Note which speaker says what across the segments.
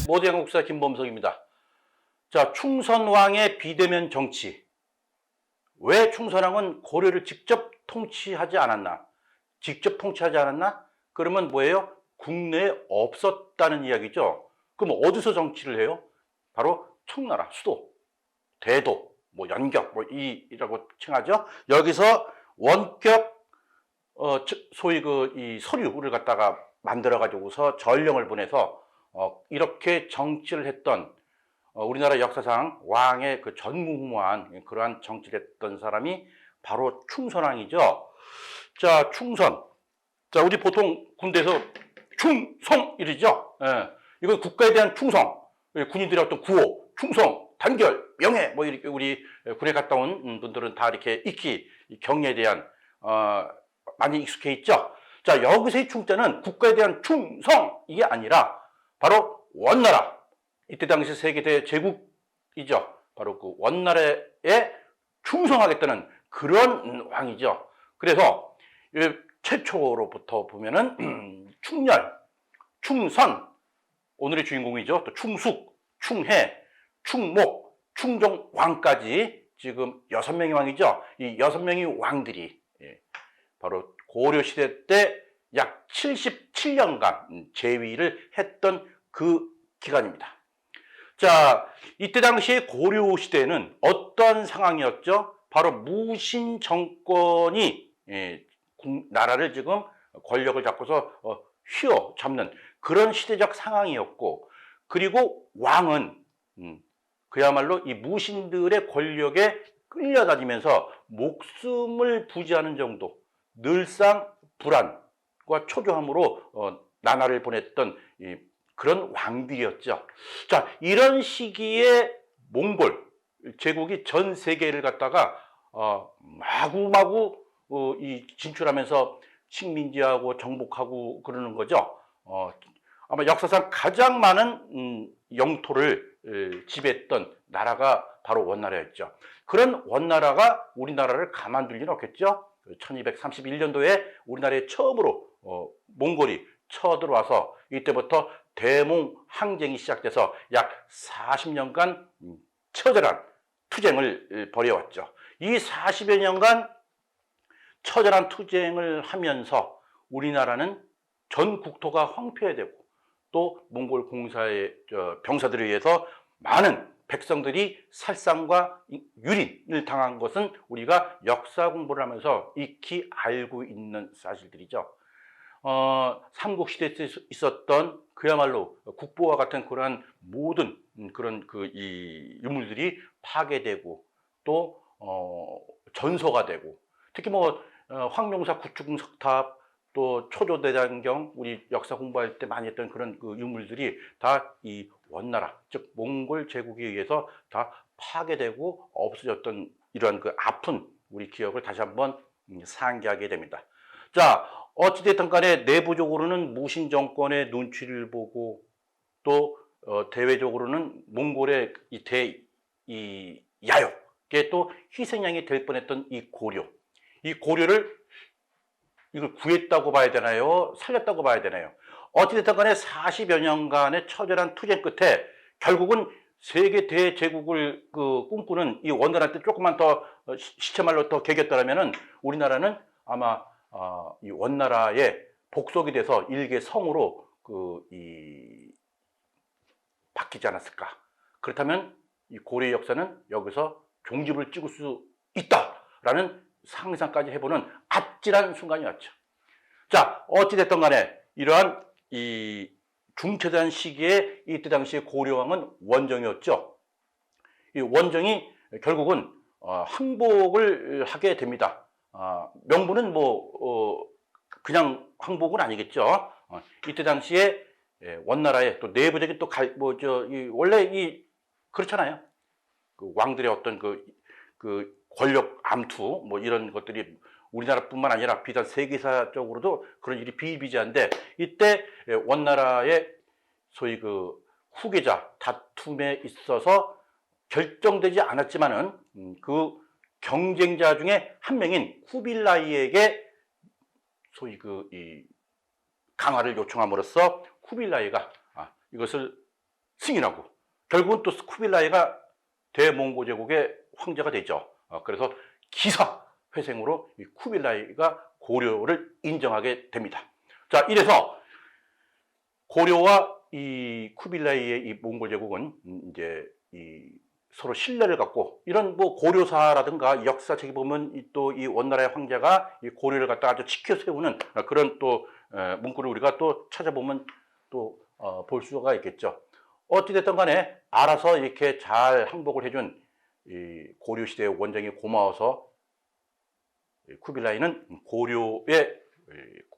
Speaker 1: 모두양국사 김범석입니다. 자, 충선왕의 비대면 정치. 왜 충선왕은 고려를 직접 통치하지 않았나? 직접 통치하지 않았나? 그러면 뭐예요? 국내에 없었다는 이야기죠. 그럼 어디서 정치를 해요? 바로 청나라, 수도, 대도, 뭐 연격, 뭐 이라고 칭하죠. 여기서 원격 소위 이 서류를 갖다가 만들어 가지고서 전령을 보내서 이렇게 정치를 했던 우리나라 역사상 왕의 그 전무후무한 그러한 정치를 했던 사람이 바로 충선왕이죠. 자, 충선. 자, 우리 보통 군대에서 충성 이러죠. 예. 이건 국가에 대한 충성. 군인들의 어떤 구호, 충성, 단결, 명예, 뭐 이렇게 우리 군에 갔다 온 분들은 다 이렇게 익히 경례에 대한 많이 익숙해 있죠. 자, 여기서의 충자는 국가에 대한 충성 이게 아니라 바로 원나라. 이때 당시 세계 제국이죠. 바로 그 원나라에 충성하겠다는 그런 왕이죠. 그래서 최초로부터 보면은 충렬, 충선, 오늘의 주인공이죠. 또 충숙, 충해, 충목, 충종왕까지 지금 6명의 왕이죠. 이 6명의 왕들이 바로 고려시대 때 약 77년간 재위를 했던 그 기간입니다. 자, 이때 당시에 고려시대는 어떤 상황이었죠? 바로 무신 정권이 나라를 지금 권력을 잡고서 휘어잡는 그런 시대적 상황이었고, 그리고 왕은 그야말로 이 무신들의 권력에 끌려다니면서 목숨을 부지하는 정도, 늘상 불안과 초조함으로 나날을 보냈던 그런 왕들이었죠. 자, 이런 시기에 몽골 제국이 전 세계를 갖다가 마구마구 진출하면서 식민지하고 정복하고 그러는 거죠. 아마 역사상 가장 많은 영토를 지배했던 나라가 바로 원나라였죠. 그런 원나라가 우리나라를 가만둘 리는 없겠죠. 1231년도에 우리나라에 처음으로 몽골이 쳐들어와서 이때부터 대몽 항쟁이 시작돼서 약 40년간 처절한 투쟁을 벌여왔죠. 이 40여 년간 처절한 투쟁을 하면서 우리나라는 전 국토가 황폐되고 또 몽골 공사의 병사들에 의해서 많은 백성들이 살상과 유린을 당한 것은 우리가 역사 공부를 하면서 익히 알고 있는 사실들이죠. 삼국시대에 있었던 그야말로 국보와 같은 그러한 모든 그런 이 유물들이 파괴되고 또 전소가 되고, 특히 뭐 황룡사 구축 석탑, 또 초조대장경, 우리 역사 공부할 때 많이 했던 그런 그 유물들이 다 이 원나라, 즉 몽골 제국에 의해서 다 파괴되고 없어졌던 이러한 그 아픈 우리 기억을 다시 한번 상기하게 됩니다. 자, 어찌됐든 간에 내부적으로는 무신 정권의 눈치를 보고 또 대외적으로는 몽골의 이 야욕에 또 희생양이 될 뻔했던 이 고려를 이걸 구했다고 봐야 되나요? 살렸다고 봐야 되나요? 어찌됐든 간에 40여 년간의 처절한 투쟁 끝에 결국은 세계 대제국을 꿈꾸는 이 원나라한테 조금만 더 시체말로 더 개겼더라면은 우리나라는 아마 이 원나라의 복속이 돼서 일개 성으로 바뀌지 않았을까. 그렇다면 이 고려 역사는 여기서 종집을 찍을 수 있다라는 상상까지 해보는 아찔한 순간이었죠. 자, 어찌됐든 간에 이러한 이 중체대한 시기에 이때 당시에 고려왕은 원정이었죠. 이 원정이 결국은 항복을 하게 됩니다. 명분은 뭐 그냥 항복은 아니겠죠. 이때 당시에 원나라의 또 내부적인 또 원래 그렇잖아요. 그 왕들의 어떤 그 권력 암투 뭐 이런 것들이 우리나라뿐만 아니라 비단 세계사적으로도 그런 일이 비일비재한데, 이때 원나라의 소위 그 후계자 다툼에 있어서 결정되지 않았지만은 그 경쟁자 중에 한 명인 쿠빌라이에게 소위 이 강화를 요청함으로써 쿠빌라이가 이것을 승인하고 결국은 또 쿠빌라이가 대몽고 제국의 황제가 되죠. 그래서 기사회생으로 이 쿠빌라이가 고려를 인정하게 됩니다. 자, 이래서 고려와 이 쿠빌라이의 이 몽골 제국은 이제 이 서로 신뢰를 갖고 이런 뭐 고려사라든가 역사책에 보면 또 이 원나라의 황제가 이 고려를 갖다 아주 지켜 세우는 그런 또 문구를 우리가 또 찾아보면 또 볼 수가 있겠죠. 어찌됐든 간에 알아서 이렇게 잘 항복을 해준 이 고려 시대의 원정이 고마워서 쿠빌라이는 고려의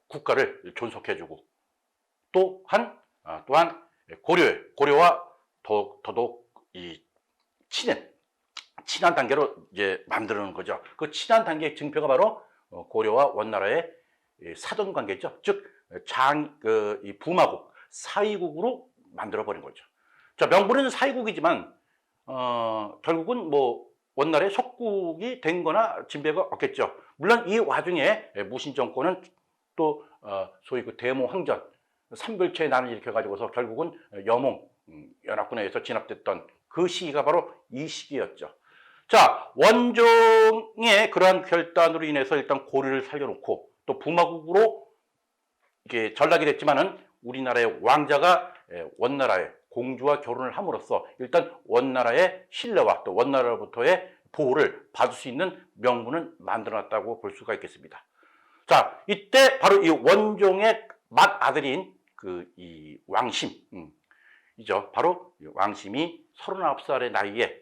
Speaker 1: 국가를 존속해주고 또한 고려와 더더욱 이 친한 단계로 이제 만드는 거죠. 그 친한 단계의 증표가 바로 고려와 원나라의 사돈 관계죠. 즉 이 부마국 사이국으로 만들어 버린 거죠. 자, 명분은 사이국이지만 결국은 뭐 원나라의 속국이 된 거나 진배가 없겠죠. 물론 이 와중에 무신 정권은 또 소위 그 대모황전 삼별체의 난을 일으켜 가지고서 결국은 여몽 연합군에 의해서 진압됐던 그 시기가 바로 이 시기였죠. 자, 원종의 그러한 결단으로 인해서 일단 고려를 살려놓고 또 부마국으로 이게 전락이 됐지만은 우리나라의 왕자가 원나라의 공주와 결혼을 함으로써 일단 원나라의 신뢰와 또 원나라로부터의 보호를 받을 수 있는 명분을 만들어놨다고 볼 수가 있겠습니다. 자, 이때 바로 이 원종의 맏아들인 그 이 왕심, 이죠. 바로 왕심이 39살의 나이에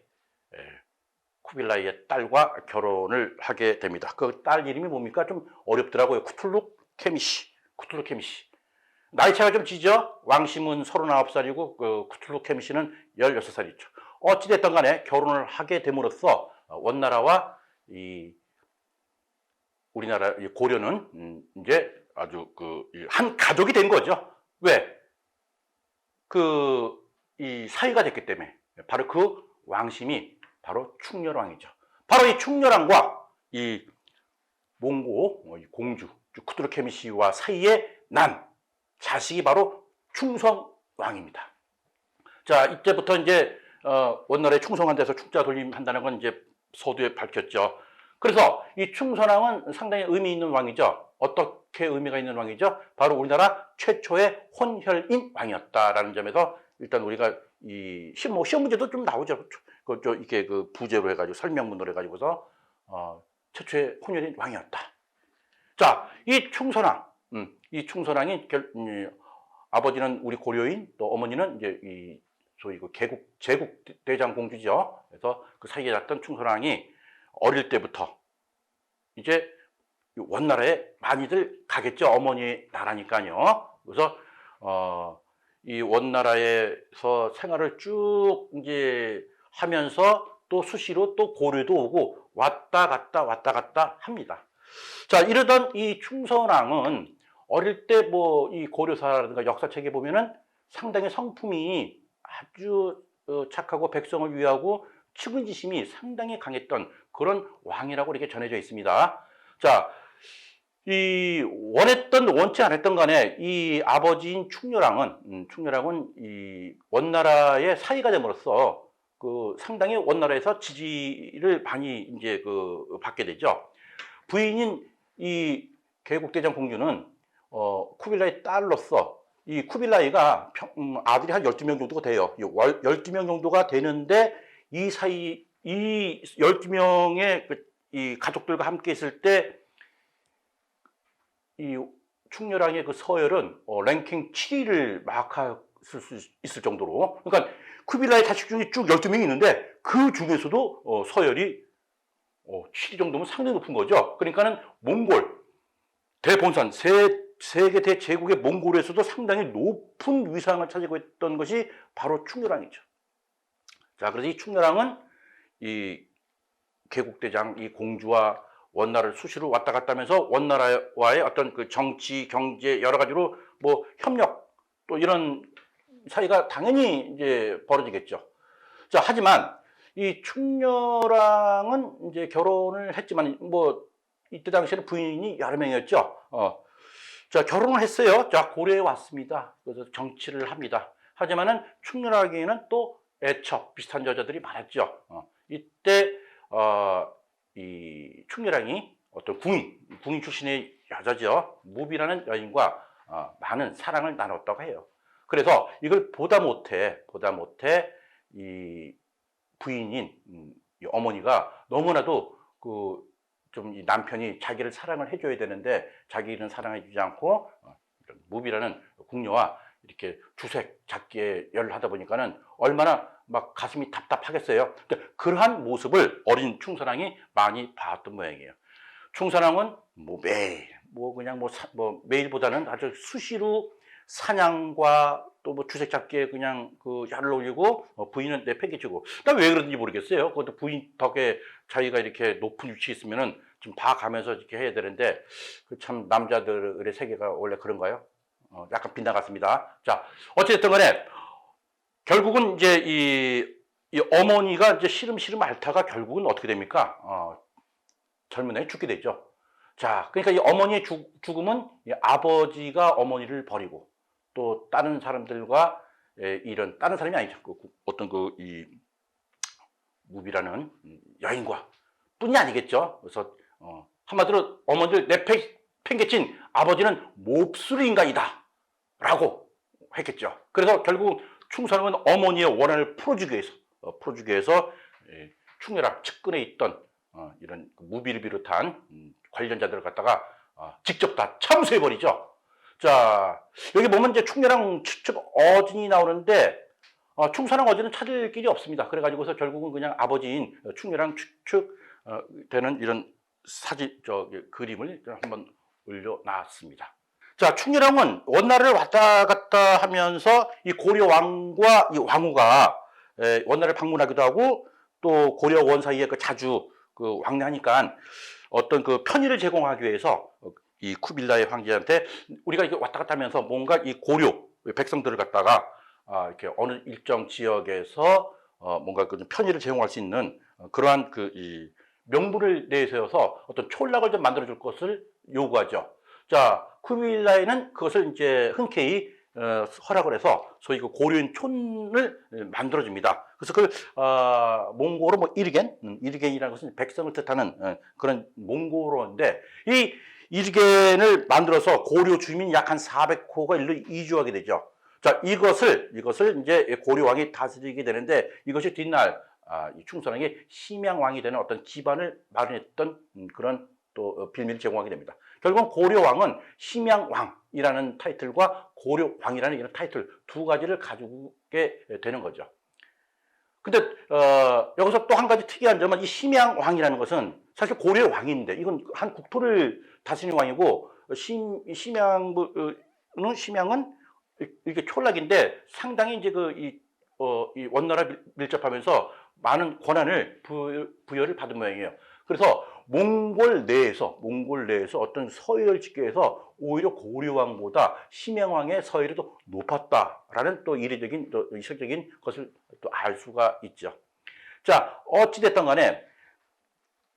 Speaker 1: 쿠빌라이의 딸과 결혼을 하게 됩니다. 그 딸 이름이 뭡니까? 좀 어렵더라고요. 쿠툴룩 케미시. 나이 차이가 좀 지죠? 왕심은 39살이고 그 쿠툴룩 케미시는 16살이죠. 어찌됐든 간에 결혼을 하게 됨으로써 원나라와 이 우리나라 고려는 이제 아주 그 한 가족이 된 거죠. 왜? 이 사이가 됐기 때문에. 바로 그 왕심이 바로 충렬왕이죠. 바로 이 충렬왕과 이 몽고 공주 쿠투르 케미시와 사이에 난 자식이 바로 충성왕입니다. 자, 이때부터 이제 원나라에 충성한 데서 충자 돌림한다는 건 이제 서두에 밝혔죠. 그래서 이 충선왕은 상당히 의미 있는 왕이죠. 어떻게 의미가 있는 왕이죠? 바로 우리나라 최초의 혼혈인 왕이었다라는 점에서 일단 우리가 이 시험 문제도 좀 나오죠. 이렇게 그 부제로 해가지고 설명문으로 해가지고서 최초의 혼혈인 왕이었다. 자, 이 충선왕이 아버지는 우리 고려인, 또 어머니는 이제 이 소위 그 제국 대장 공주죠. 그래서 그 사이에 났던 충선왕이 어릴 때부터 이제 원나라에 많이들 가겠죠. 어머니 나라니까요. 그래서 이 원나라에서 생활을 쭉 이제 하면서 또 수시로 또 고려도 오고 왔다 갔다 합니다. 자, 이러던 이 충선왕은 어릴 때 뭐 이 고려사라든가 역사책에 보면은 상당히 성품이 아주 착하고 백성을 위하고 측은지심이 상당히 강했던 그런 왕이라고 이렇게 전해져 있습니다. 자, 이 원치 않았던 간에 이 아버지인 충렬왕은 이 원나라의 사이가 됨으로써 그 상당히 원나라에서 지지를 많이 이제 받게 되죠. 부인인 이 개국대장 공주는 쿠빌라이 딸로서 이 쿠빌라이가 아들이 한 12명 정도가 돼요. 12명 정도가 되는데 이 12명의 이 가족들과 함께 있을 때 이 충렬왕의 그 서열은 랭킹 7위를 마크할 수 있을 정도로, 그러니까 쿠빌라이 자식 중에 쭉 12명이 있는데 그 중에서도 서열이 7위 정도면 상당히 높은 거죠. 그러니까는 몽골 대본산 세계 대제국의 몽골에서도 상당히 높은 위상을 차지하고 있던 것이 바로 충렬왕이죠. 자, 그래서 이 충렬왕은 이 개국대장 이 공주와 원나라를 수시로 왔다 갔다 하면서 원나라와의 어떤 그 정치, 경제 여러 가지로 뭐 협력 또 이런 사이가 당연히 이제 벌어지겠죠. 자, 하지만 이 충렬왕은 이제 결혼을 했지만 뭐 이때 당시에는 부인이 여러 명이었죠. 자, 결혼을 했어요. 자, 고려에 왔습니다. 그래서 정치를 합니다. 하지만은 충렬하기에는 또 애처 비슷한 여자들이 많았죠. 이때 이 충렬왕이 어떤 궁인 출신의 여자죠. 무비라는 여인과 많은 사랑을 나눴다고 해요. 그래서 이걸 보다 못해 이 부인인 이 어머니가 너무나도 좀 이 남편이 자기를 사랑을 해줘야 되는데 자기는 사랑해주지 않고 이런 무비라는 궁녀와 이렇게 주색 작게 열하다 보니까는 얼마나 막 가슴이 답답하겠어요. 그러니까 그러한 모습을 어린 충선왕이 많이 봤던 모양이에요. 충선왕은 뭐 매일 그냥 매일보다는 아주 수시로 사냥과 또 뭐 주색 잡기에 그냥 그 야를 올리고 부인은 내팽개치고. 난 왜 그런지 모르겠어요. 그것도 부인 덕에 자기가 이렇게 높은 위치에 있으면은 좀 봐가면서 이렇게 해야 되는데 그 참 남자들의 세계가 원래 그런가요? 약간 빗나갔습니다. 자, 어쨌든 간에 결국은 이제 이 어머니가 이제 시름시름 앓다가 결국은 어떻게 됩니까? 젊은 애에 죽게 되죠. 자, 그러니까 이 어머니의 죽음은 이 아버지가 어머니를 버리고 또 다른 사람들과 이런 다른 사람이 아니죠. 어떤 이 무비라는 여인과 뿐이 아니겠죠. 그래서 한마디로 어머니를 내팽개친 아버지는 몹쓸 인간이다 라고 했겠죠. 그래서 결국 충선왕은 어머니의 원한을 풀어주기 위해서 충렬왕 측근에 있던 이런 무비를 비롯한 관련자들을 갖다가 직접 다 참수해버리죠. 자, 여기 보면 이제 충렬왕 추측 어진이 나오는데 충선왕 어진은 찾을 길이 없습니다. 그래가지고서 결국은 그냥 아버지인 충렬왕 추측 되는 이런 그림을 한번 올려놨습니다. 자, 충렬왕은 원나라를 왔다 갔다 하면서 이 고려 왕과 이 왕후가 원나라를 방문하기도 하고 또 고려 원 사이에 자주 왕래하니까 어떤 편의를 제공하기 위해서 이 쿠빌라이 황제한테 우리가 이렇게 왔다 갔다 하면서 뭔가 이 고려 백성들을 갖다가 이렇게 어느 일정 지역에서 뭔가 편의를 제공할 수 있는 그러한 이 명분을 내세워서 어떤 촌락을 좀 만들어줄 것을 요구하죠. 자, 쿠빌라이는 그것을 이제 흔쾌히 허락을 해서 소위 고려인 촌을 만들어줍니다. 그래서 그걸 몽고로 이르겐이라는 것은 백성을 뜻하는 그런 몽고로인데 이 이르겐을 만들어서 고려 주민 약 한 400호가 일로 이주하게 되죠. 자, 이것을 이제 고려 왕이 다스리게 되는데 이것이 뒷날 이 충선왕이 심양왕이 되는 어떤 기반을 마련했던 그런 또 빌미를 제공하게 됩니다. 결국은 고려 왕은 심양왕이라는 타이틀과 고려 왕이라는 이런 타이틀 두 가지를 가지게 되는 거죠. 근데 여기서 또 한 가지 특이한 점은 이 심양왕이라는 것은 사실 고려 왕인데 이건 한 국토를 다스리는 왕이고 심양은 이렇게 촌락인데 상당히 이제 이 원나라 밀접하면서 많은 권한을 부여를 받은 모양이에요. 그래서 몽골 내에서 어떤 서열을 짓기 위해서 오히려 고려왕보다 심양왕의 서열이 더 높았다라는 또 이례적인 또 이색적인 것을 또 알 수가 있죠. 자, 어찌됐든 간에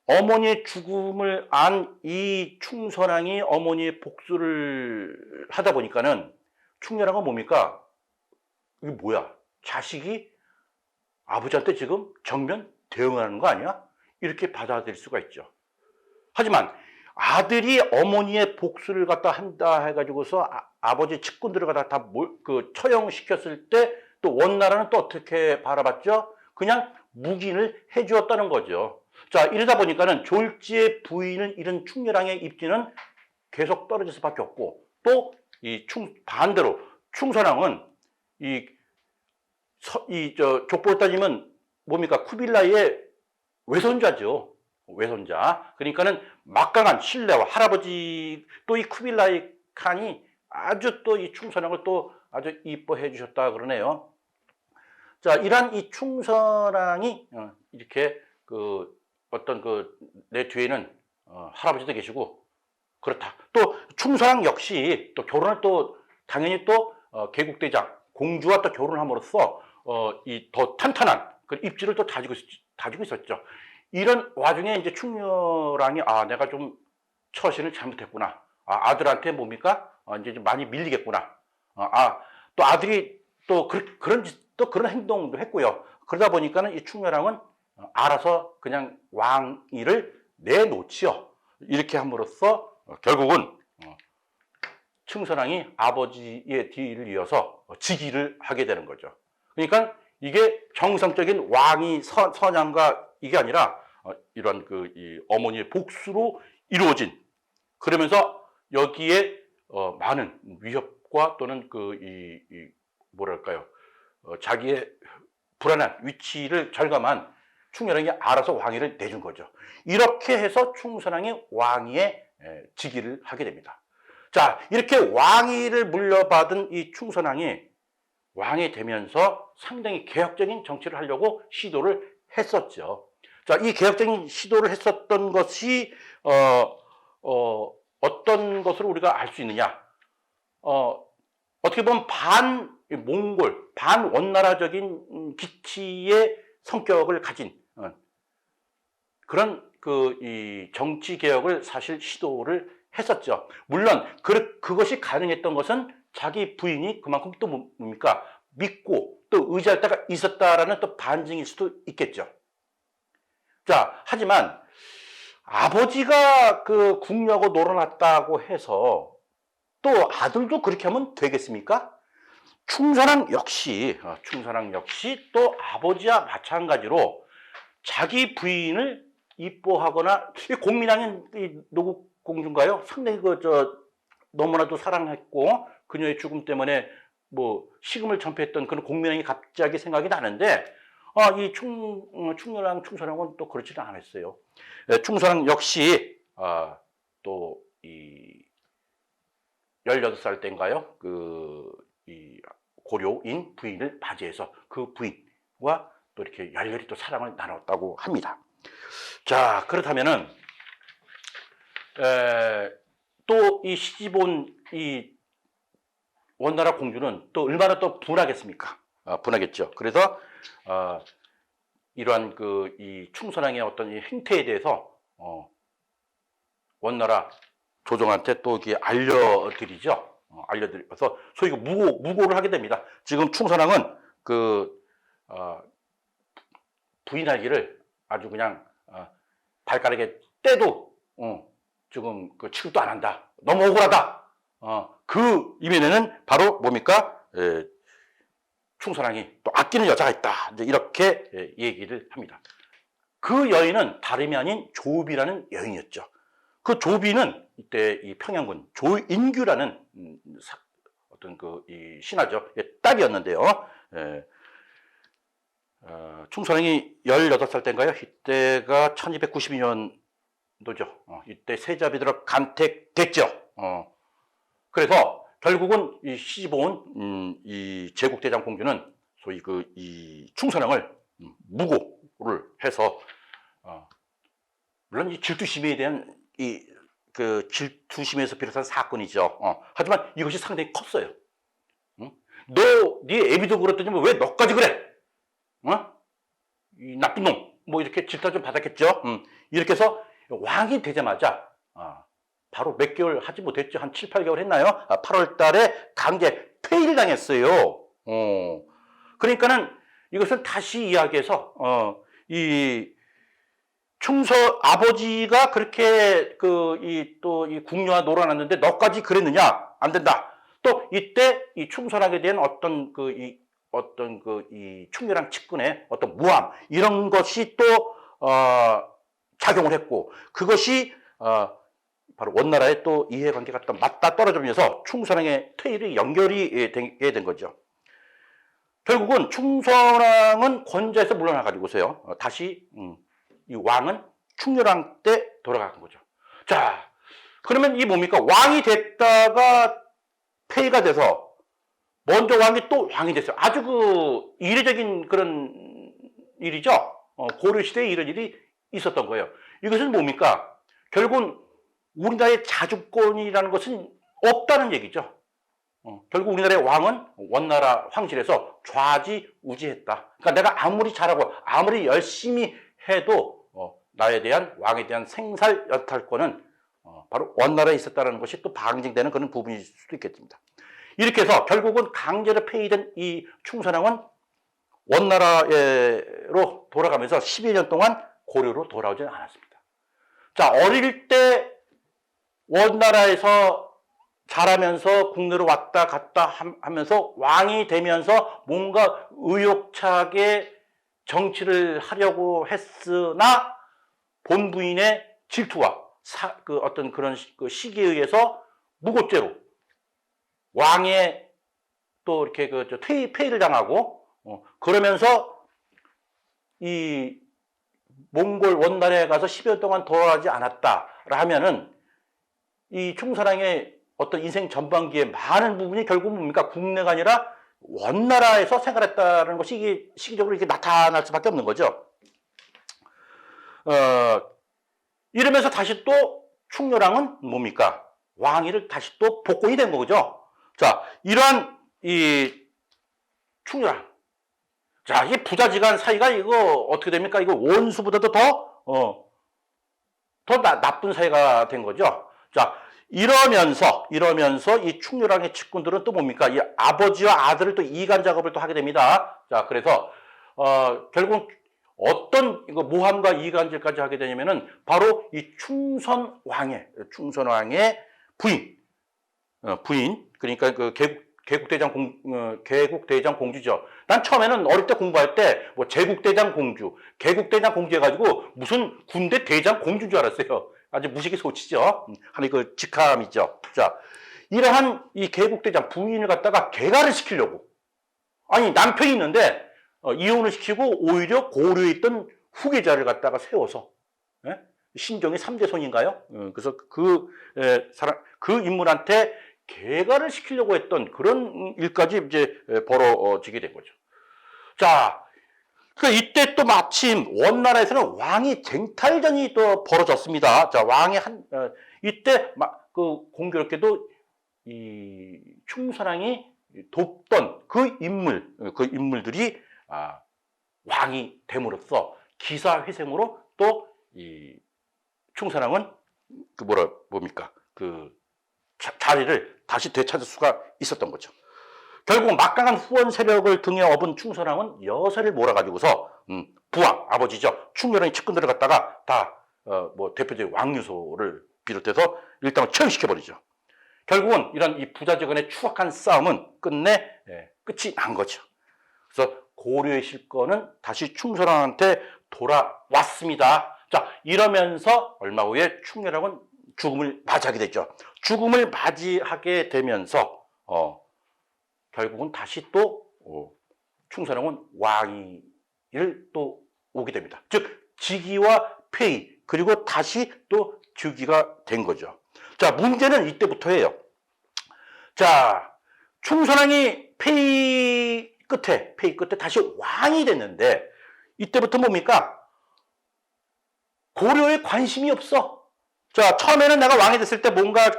Speaker 1: 어머니의 죽음을 안 이 충선왕이 어머니의 복수를 하다 보니까는 충렬왕은 뭡니까? 이게 뭐야? 자식이 아버지한테 지금 정면 대응하는 거 아니야? 이렇게 받아들일 수가 있죠. 하지만 아들이 어머니의 복수를 갖다 한다 해가지고서 아버지 측근들을 갖다 다 처형시켰을 때 또 원나라는 또 어떻게 바라봤죠? 그냥 묵인을 해주었다는 거죠. 자, 이러다 보니까는 졸지의 부인을 잃은 충렬왕의 입지는 계속 떨어질 수밖에 없고 또 반대로 충선왕은 족보를 따지면 뭡니까? 쿠빌라이의 외손자죠. 외손자. 그러니까는 막강한 신뢰와 할아버지 또 이 쿠빌라이 칸이 아주 또 이 충선왕을 또 아주 이뻐해 주셨다 그러네요. 자, 이러한 이 충선왕이 이렇게 어떤 내 뒤에는 할아버지도 계시고 그렇다. 또 충선왕 역시 또 결혼을 또 당연히 또 개국대장 공주와 또 결혼함으로써 이 더 탄탄한 그 입지를 또 다지고 있었죠. 이런 와중에 이제 충렬왕이 내가 좀 처신을 잘못했구나. 아들한테 뭡니까? 이제 좀 많이 밀리겠구나. 또 아들이 또 그런 행동도 했고요. 그러다 보니까는 이 충렬왕은 알아서 그냥 왕위를 내놓지요. 이렇게 함으로써 결국은 충선왕이 아버지의 뒤를 이어서 즉위를 하게 되는 거죠. 그러니까 이게 정상적인 왕위 선양과 이게 아니라 이런 이 어머니의 복수로 이루어진, 그러면서 여기에 많은 위협과 또는 뭐랄까요, 자기의 불안한 위치를 절감한 충렬왕이 알아서 왕위를 내준 거죠. 이렇게 해서 충선왕이 왕위에 즉위를 하게 됩니다. 자, 이렇게 왕위를 물려받은 이 충선왕이 왕이 되면서 상당히 개혁적인 정치를 하려고 시도를 했었죠. 자, 이 개혁적인 시도를 했었던 것이 어떤 것으로 우리가 알 수 있느냐? 어떻게 보면 반몽골, 반원나라적인 기치의 성격을 가진 그런 이 정치 개혁을 사실 시도를 했었죠. 물론 그것이 가능했던 것은 자기 부인이 그만큼 또 뭡니까? 믿고 또 의지할 때가 있었다라는 또 반증일 수도 있겠죠. 자, 하지만 아버지가 궁녀하고 놀아났다고 해서 또 아들도 그렇게 하면 되겠습니까? 충선왕 역시 또 아버지와 마찬가지로 자기 부인을 이뻐하거나, 공민왕인 노국공주인가요? 상당히 너무나도 사랑했고 그녀의 죽음 때문에 뭐 식음을 전폐했던 그런 공민왕이 갑자기 생각이 나는데, 이 충렬왕, 충선왕은 또 그렇지는 않았어요. 충선왕 역시 또 이 18살 때인가요? 이 고려인 부인을 맞이해서 그 부인과 또 이렇게 열렬히 또 사랑을 나눴다고 합니다. 자, 그렇다면은 또 이 시집온 이 원나라 공주는 또 얼마나 또 분하겠습니까? 분하겠죠. 그래서 이러한 이 충선왕의 어떤 이 행태에 대해서 원나라 조정한테 또 이렇게 알려드리죠. 알려드려서 소위 무고를 하게 됩니다. 지금 충선왕은 부인하기를 아주 그냥 발가락에 떼도 지금 취급도 안 한다. 너무 억울하다. 그 이면에는 바로 뭡니까? 충선왕이 또 아끼는 여자가 있다. 이제 이렇게 얘기를 합니다. 그 여인은 다름이 아닌 조비라는 여인이었죠. 그 조비는 이때 이 평양군 조인규라는 어떤 이 신하죠. 딸이었는데요. 충선왕이 18살 때인가요? 이때가 1292년도죠. 이때 세자비들어 간택됐죠. 그래서 결국은 이 시집온 이 제국대장 공주는 소위 이 충선왕을 무고를 해서, 물론 이 질투심에 대한 질투심에서 비롯한 사건이죠. 하지만 이것이 상당히 컸어요. 네 애비도 그렇더니 왜 너까지 그래? 이 나쁜 놈. 뭐 이렇게 질타 좀 받았겠죠. 이렇게 해서 왕이 되자마자 바로 몇 개월 하지 못했죠. 한 7, 8개월 했나요? 8월 달에 강제 폐위를 당했어요. 그러니까는 이것은 다시 이야기해서 이 아버지가 그렇게 이 궁녀와 놀아놨는데 너까지 그랬느냐? 안 된다. 또 이때 이 충선왕에 대한 어떤 이 충렬왕 측근의 어떤 무함, 이런 것이 또 작용을 했고, 그것이 바로 원나라의 또 이해관계가 또 맞다 떨어지면서 충선왕의 퇴위를 연결이 되게 된 거죠. 결국은 충선왕은 권좌에서 물러나가지고서요, 다시 이 왕은 충렬왕 때 돌아간 거죠. 자, 그러면 이 뭡니까? 왕이 됐다가 폐위가 돼서 먼저 왕이 또 왕이 됐어요. 아주 이례적인 그런 일이죠. 고려시대에 이런 일이 있었던 거예요. 이것은 뭡니까? 결국은 우리나라의 자주권이라는 것은 없다는 얘기죠. 결국 우리나라의 왕은 원나라 황실에서 좌지우지했다. 그러니까 내가 아무리 잘하고 아무리 열심히 해도 나에 대한, 왕에 대한 생살 여탈권은 바로 원나라에 있었다는 것이 또 방증되는 그런 부분일 수도 있겠습니다. 이렇게 해서 결국은 강제로 폐위된 이 충선왕은 원나라로 돌아가면서 12년 동안 고려로 돌아오지는 않았습니다. 자, 어릴 때 원나라에서 자라면서 국내로 왔다 갔다 하면서 왕이 되면서 뭔가 의욕차게 정치를 하려고 했으나 본부인의 질투와 그 어떤 그런 그 시기에 의해서 무고죄로 왕의 또 이렇게 그 폐위를 당하고 그러면서 이 몽골 원나라에 가서 10여 동안 돌아가지 않았다 하면은 이 충선왕의 어떤 인생 전반기에 많은 부분이 결국 뭡니까? 국내가 아니라 원나라에서 생활했다는 것이 시기적으로 이렇게 나타날 수밖에 없는 거죠. 이러면서 다시 또 충렬왕은 뭡니까? 왕위를 다시 또 복권이 된 거죠. 자, 이러한 이 충렬왕. 자, 이 부자지간 사이가 이거 어떻게 됩니까? 이거 원수보다도 더 나쁜 사이가 된 거죠. 자, 이러면서 이 충렬왕의 측근들은 또 뭡니까? 이 아버지와 아들을 또 이간 작업을 또 하게 됩니다. 자, 그래서 결국 어떤 이거 모함과 이간질까지 하게 되냐면은 바로 이 충선왕의 부인 그러니까 그 개국대장 공주죠. 난 처음에는 어릴 때 공부할 때 뭐 제국대장 공주 해가지고 무슨 군대 대장 공주인 줄 알았어요. 아주 무식이 소치죠. 하나의 그 직함이죠. 자, 이러한 이 개국대장 부인을 갖다가 개가를 시키려고. 아니, 남편이 있는데, 이혼을 시키고 오히려 고려에 있던 후계자를 갖다가 세워서, 예? 신종의 3대 손인가요? 그래서 그 인물한테 개가를 시키려고 했던 그런 일까지 이제 벌어지게 된 거죠. 자, 그러니까 이때 또 마침 원나라에서는 왕위 쟁탈전이 또 벌어졌습니다. 자, 이때 그 공교롭게도 이 충선왕이 돕던 그 인물들이 왕이 됨으로써 기사회생으로 또 이 충선왕은 뭡니까? 그 자리를 다시 되찾을 수가 있었던 거죠. 결국 막강한 후원 세력을 등에 업은 충선왕은 여세를 몰아가지고서 부왕 아버지죠. 충렬왕의 측근들을 갖다가 다 뭐 대표적인 왕유소를 비롯해서 일당을 처형시켜버리죠. 결국은 이런 이 부자지간의 추악한 싸움은 끝내 끝이 난 거죠. 그래서 고려의 실권은 다시 충선왕한테 돌아왔습니다. 자, 이러면서 얼마 후에 충렬왕은 죽음을 맞이하게 되죠. 죽음을 맞이하게 되면서 결국은 다시 또 충선왕은 왕위를 또 오게 됩니다. 즉 즉위와 폐위 그리고 다시 또 즉위가 된 거죠. 자, 문제는 이때부터예요. 자, 충선왕이 폐위 끝에 다시 왕이 됐는데 이때부터 뭡니까? 고려에 관심이 없어. 자, 처음에는 내가 왕이 됐을 때 뭔가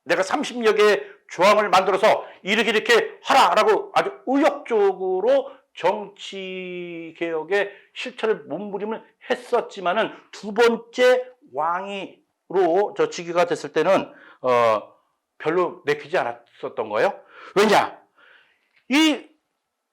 Speaker 1: 내가 30여 개의 조항을 만들어서 이렇게 하라라고 아주 의욕적으로 정치개혁의 실천을 몸부림을 했었지만은 두 번째 왕위로 즉위가 됐을 때는 별로 내키지 않았었던 거예요. 왜냐? 이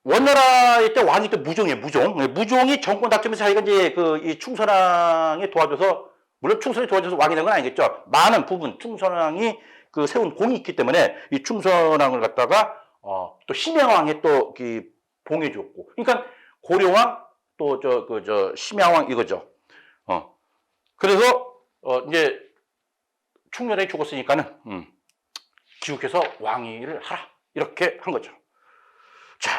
Speaker 1: 원나라의 때 왕이 또 무종이에요, 무종이 정권 다투면서 자기가 이제 이 충선왕이 도와줘서, 물론 충선이 도와줘서 왕이 된 건 아니겠죠. 많은 부분 충선왕이 세운 공이 있기 때문에 이 충선왕을 갖다가 또 심야왕에 또 봉해줬고, 그러니까 고려왕 또 심야왕 이거죠. 그래서 이제 충렬왕이 죽었으니까는 기욱해서 왕위를 하라 이렇게 한 거죠. 자,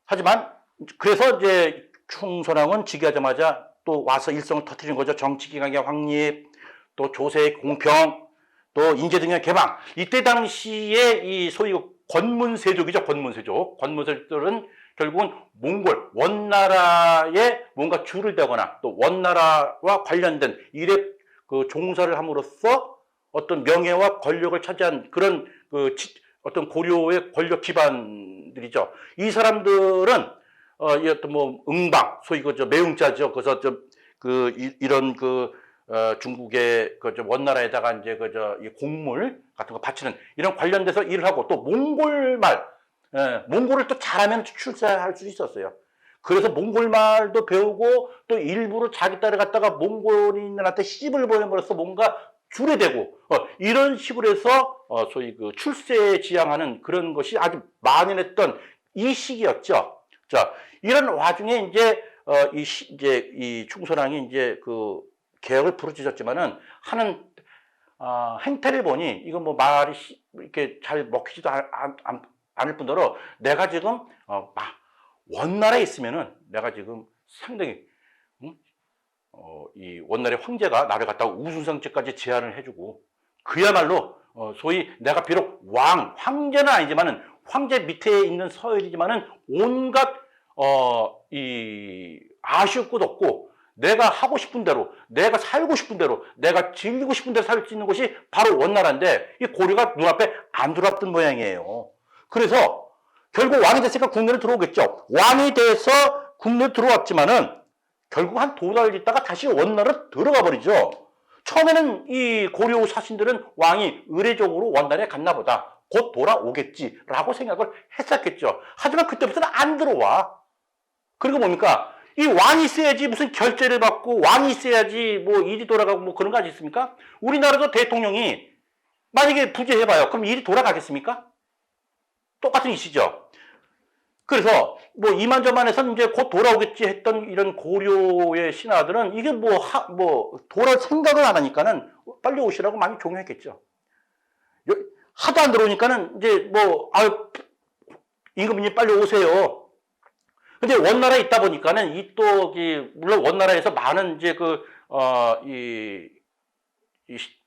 Speaker 1: 하지만 그래서 이제 충선왕은 즉위하자마자 또 와서 일성을 터뜨린 거죠. 정치기강의 확립, 또 조세의 공평, 또 인재등의 개방. 이때 당시에 이 소위 권문세족이죠. 권문세족들은 결국은 몽골, 원나라에 뭔가 줄을 대거나 또 원나라와 관련된 일에 종사를 함으로써 어떤 명예와 권력을 차지한 그런 어떤 고려의 권력 기반들이죠. 이 사람들은 이 어떤 응방, 소위 매ung자죠. 그래서 이런 중국의 그 원나라에다가 이제 이 곡물 같은 거 바치는 이런 관련돼서 일을 하고 또 몽골말, 몽골을 또 잘하면 출세할 수 있었어요. 그래서 몽골말도 배우고 또 일부러 자기 딸을 갖다가 몽골인들한테 시집을 보내버려서 뭔가 주례되고 이런 식으로 해서 소위 그 출세지향하는 그런 것이 아주 만연했던 이 시기였죠. 자, 이런 와중에 이제 이제 이 충선왕이 이제 그 개혁을 부르짖었지만은 하는 행태를 보니 이건 뭐 말이 이렇게 잘 먹히지도 않을 뿐더러 내가 지금 원나라에 있으면은 내가 지금 상당히 이 원나라의 황제가 나를 갖다가 우순성죄까지 제안을 해주고 그야말로 소위 내가 비록 황제는 아니지만은 황제 밑에 있는 서열이지만은 온갖 이 아쉬울 것도 없고 내가 하고 싶은 대로 내가 살고 싶은 대로 내가 즐기고 싶은 대로 살 수 있는 곳이 바로 원나라인데 이 고려가 눈앞에 안 들어왔던 모양이에요. 그래서 결국 왕이 됐으니까 국내로 들어오겠죠. 왕이 돼서 국내로 들어왔지만은 결국 한 2달 있다가 다시 원나라로 들어가 버리죠. 처음에는 이 고려 사신들은 왕이 의례적으로 원나라에 갔나 보다. 곧 돌아오겠지라고 생각을 했었겠죠. 하지만 그때부터는 안 들어와. 그리고 뭡니까? 이 왕이 있어야지 무슨 결제를 받고 왕이 있어야지 뭐 일이 돌아가고 뭐 그런 거 아직 있습니까? 우리나라도 대통령이 만약에 부재해봐요. 그럼 일이 돌아가겠습니까? 똑같은 이시죠. 그래서 뭐 이만저만해서 이제 곧 돌아오겠지 했던 이런 고려의 신하들은 이게 뭐 돌아올 생각을 안 하니까는 빨리 오시라고 많이 종용했겠죠. 하도 안 들어오니까는 이제 뭐 임금님 빨리 오세요. 근데 원나라에 있다 보니까는 물론 원나라에서 많은 이제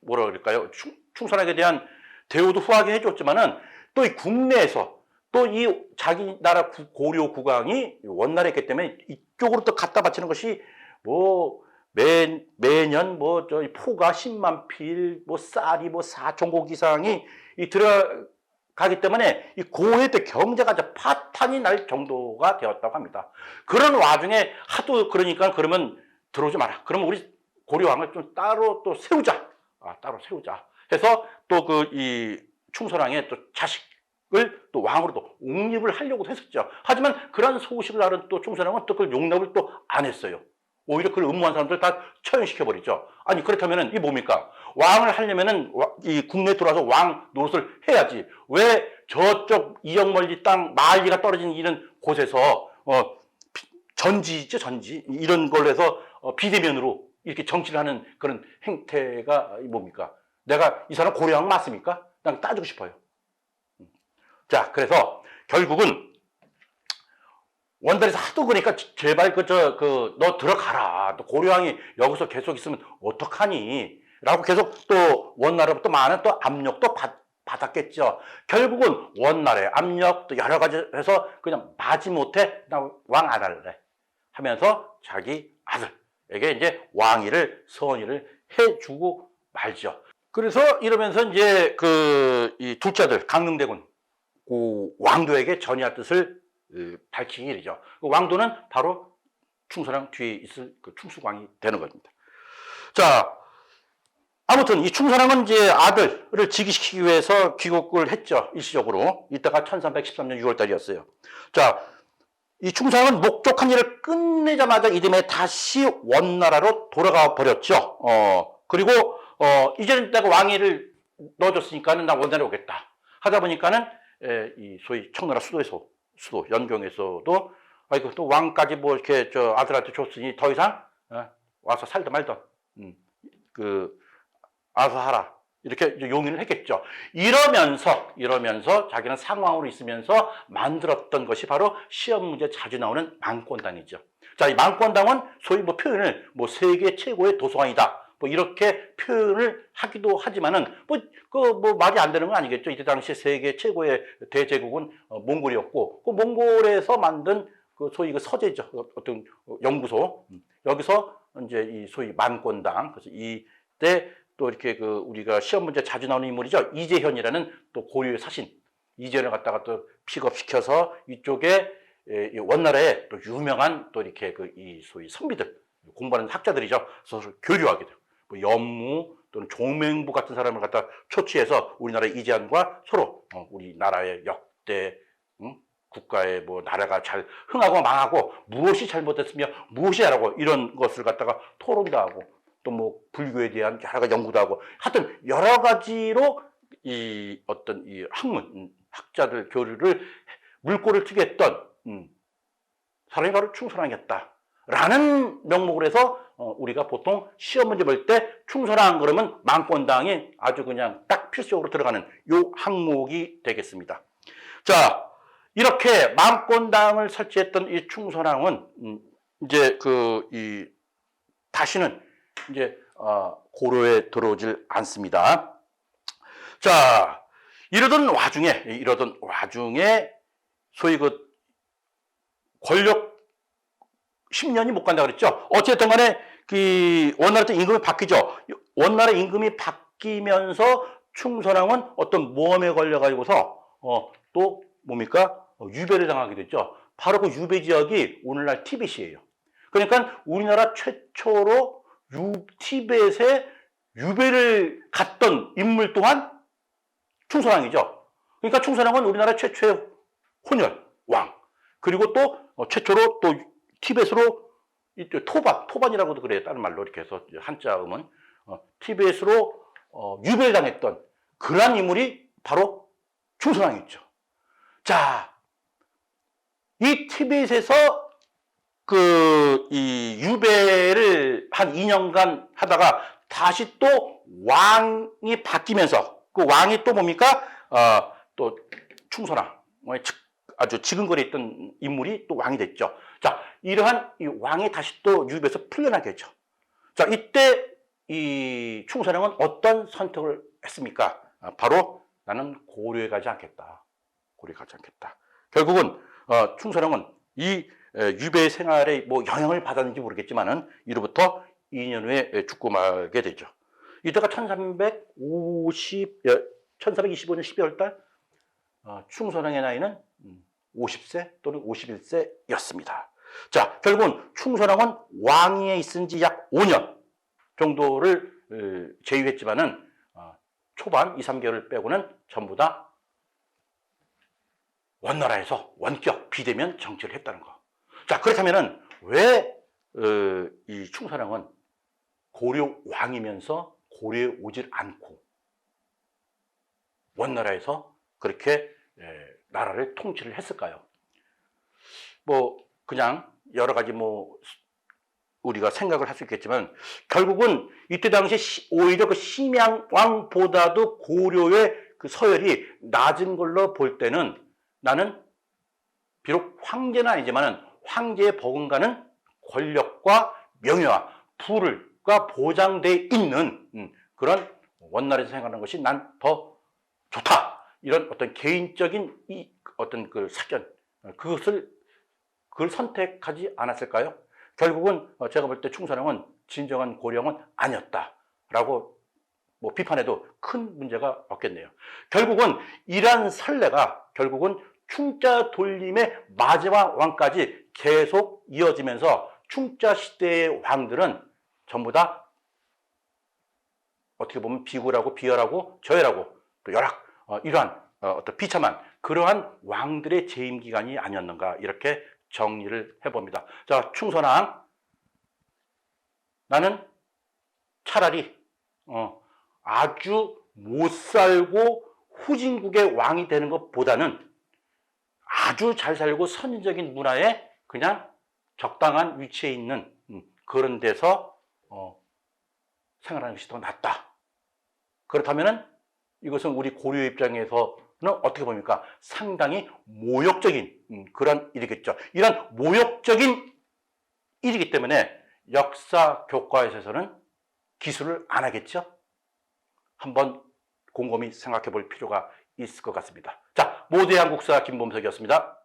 Speaker 1: 뭐라 그럴까요? 충선왕에 대한 대우도 후하게 해줬지만은 또 이 국내에서 또 이 자기 나라 고려 국왕이 원나라에 있기 때문에 이쪽으로 또 갖다 바치는 것이 뭐 매년 뭐 저희 포가 10만 필, 뭐 쌀이 뭐 4천곡 이상이 들어가기 때문에 이 고려의 경제가 파탄이 날 정도가 되었다고 합니다. 그런 와중에 하도 그러면 들어오지 마라. 그러면 우리 고려왕을 좀 따로 또 세우자. 따로 세우자. 해서 또 이 충선왕의 또 자식을 또 왕으로 또 옹립을 하려고 했었죠. 하지만 그런 소식을 알은 또 충선왕은 또 그걸 용납을 또 안 했어요. 오히려 그걸 음모한 사람들 다 처형시켜버리죠. 아니, 그렇다면은 이게 뭡니까? 왕을 하려면은 이 국내에 들어와서 왕 노릇을 해야지. 왜 저쪽 이역 멀리 땅, 만리가 떨어진 이런 곳에서, 전지죠, 전지. 이런 걸로 해서, 비대면으로 이렇게 정치를 하는 그런 행태가 뭡니까? 내가 이 사람 고려왕 맞습니까? 난 따지고 싶어요. 자, 그래서 결국은 원달에서 하도 그러니까 제발 너 들어가라. 또 고려왕이 여기서 계속 있으면 어떡하니? 라고 계속 또 원나라부터 많은 또 압력도 받았겠죠. 결국은 원나라의 압력 또 여러 가지 해서 그냥 마지못해 나 왕 안 할래 하면서 자기 아들에게 이제 왕위를 서원위를 해주고 말죠. 그래서 이러면서 이제 이 둘째 아들 강릉대군 왕도에게 전의할 뜻을 밝히기 일이죠. 왕도는 바로 충선왕 뒤에 있을 충숙왕이 되는 겁니다. 자, 아무튼 이 충선왕은 이제 아들을 즉위시키기 위해서 귀국을 했죠. 일시적으로. 이때가 1313년 6월달이었어요. 자, 이 충선왕은 목적한 일을 끝내자마자 이듬해 다시 원나라로 돌아가 버렸죠. 그리고 이제는 내가 왕위를 넣어줬으니까는 나 원나라에 오겠다. 하다 보니까는 이 소위 청나라 수도 연경에서도 또 왕까지 뭐 이렇게 아들한테 줬으니 더 이상 와서 살다 말던 알아서 하라 이렇게 용인을 했겠죠. 이러면서 자기는 상왕으로 있으면서 만들었던 것이 바로 시험 문제 자주 나오는 망권당이죠. 자, 이 망권당은 소위 뭐 표현을 뭐 세계 최고의 도서관이다. 뭐 이렇게 표현을 하기도 하지만은 뭐 말이 안 되는 건 아니겠죠. 이때 당시 세계 최고의 대제국은 몽골이었고 그 몽골에서 만든 소위 서재죠. 어떤 연구소. 여기서 이제 이 소위 만권당. 그래서 이때 또 이렇게 우리가 시험 문제 자주 나오는 인물이죠. 이재현이라는 또 고려의 사신. 이재현을 갖다가 또 픽업시켜서 이쪽에 원나라에 또 유명한 또 이렇게 이 소위 선비들 공부하는 학자들이죠. 서로 교류하게 돼요. 뭐 연무 또는 종맹부 같은 사람을 갖다 초치해서 우리나라 이재한과 서로 우리나라의 역대 국가의 뭐 나라가 잘 흥하고 망하고 무엇이 잘못됐으며 무엇이 잘하고 이런 것을 갖다가 토론도 하고 또 뭐 불교에 대한 여러 가지 연구도 하고 하여튼 여러 가지로 이 어떤 이 학문 학자들 교류를 물꼬를 트게 했던 사람이 바로 충선왕이었다라는 명목으로 해서 우리가 보통 시험 문제 볼 때 충선왕 그러면 망권당이 아주 그냥 딱 필수적으로 들어가는 요 항목이 되겠습니다. 자, 이렇게 망권당을 설치했던 이 충선왕은 이제 다시는 이제 고려에 들어오질 않습니다. 자, 이러던 와중에 소위 그 권력 10년이 못 간다 그랬죠. 어쨌든 간에 그 원나라 때 임금이 바뀌죠. 원나라 임금이 바뀌면서 충선왕은 어떤 모험에 걸려가지고서 또 뭡니까? 유배를 당하게 됐죠. 바로 그 유배 지역이 오늘날 티벳이에요. 그러니까 우리나라 최초로 티벳에 유배를 갔던 인물 또한 충선왕이죠. 그러니까 충선왕은 우리나라 최초의 혼혈 왕. 그리고 또 최초로 또 티벳으로 토반이라고도 그래요. 다른 말로 이렇게 해서 한자음은 티벳으로 유배를 당했던 그러한 인물이 바로 충선왕이죠. 자, 이 티벳에서 이 유배를 한 2년간 하다가 다시 또 왕이 바뀌면서 그 왕이 또 뭡니까? 또 충선왕, 아주 지근거리 있던 인물이 또 왕이 됐죠. 자, 이러한 이 왕이 다시 또 유배에서 풀려나게 했죠. 자, 이때 이 충선왕은 어떤 선택을 했습니까? 바로 나는 고려에 가지 않겠다. 고려에 가지 않겠다. 결국은 충선왕은 이 유배 생활에 뭐 영향을 받았는지 모르겠지만은 이로부터 2년 후에 죽고 말게 되죠. 이때가 1425년 12월 달 충선왕의 나이는 50세 또는 51세였습니다. 자, 결국은 충선왕은 왕위에 있은 지 약 5년 정도를 제휴했지만은 초반 2, 3개월을 빼고는 전부 다 원나라에서 원격 비대면 정치를 했다는 거. 자, 그렇다면은 왜 이 충선왕은 고려 왕이면서 고려에 오질 않고 원나라에서 그렇게 나라를 통치를 했을까요? 뭐 그냥 여러 가지 뭐 우리가 생각을 할 수 있겠지만 결국은 이때 당시 오히려 그 심양왕보다도 고려의 그 서열이 낮은 걸로 볼 때는 나는 비록 황제는 아니지만은 황제에 버금가는 권력과 명예와 부가 보장돼 있는 그런 원나라에서 생각하는 것이 난 더 좋다. 이런 어떤 개인적인 이 어떤 그 사견 그걸 선택하지 않았을까요? 결국은 제가 볼 때 충선왕은 진정한 고려왕은 아니었다라고 뭐 비판해도 큰 문제가 없겠네요. 결국은 이러한 선례가 결국은 충자 돌림의 마지막 왕까지 계속 이어지면서 충자 시대의 왕들은 전부 다 어떻게 보면 비굴하고 비열하고 저열하고 또 이러한 어떤 비참한 그러한 왕들의 재임 기간이 아니었는가 이렇게 정리를 해봅니다. 자, 충선왕 나는 차라리 아주 못 살고 후진국의 왕이 되는 것보다는 아주 잘 살고 선진적인 문화에 그냥 적당한 위치에 있는 그런 데서 생활하는 것이 더 낫다. 그렇다면은 이것은 우리 고려 입장에서는 어떻게 봅니까? 상당히 모욕적인 그런 일이겠죠. 이런 모욕적인 일이기 때문에 역사 교과에서는 기술을 안 하겠죠. 한번 곰곰이 생각해 볼 필요가 있을 것 같습니다. 자, 모두의 한국사 김범석이었습니다.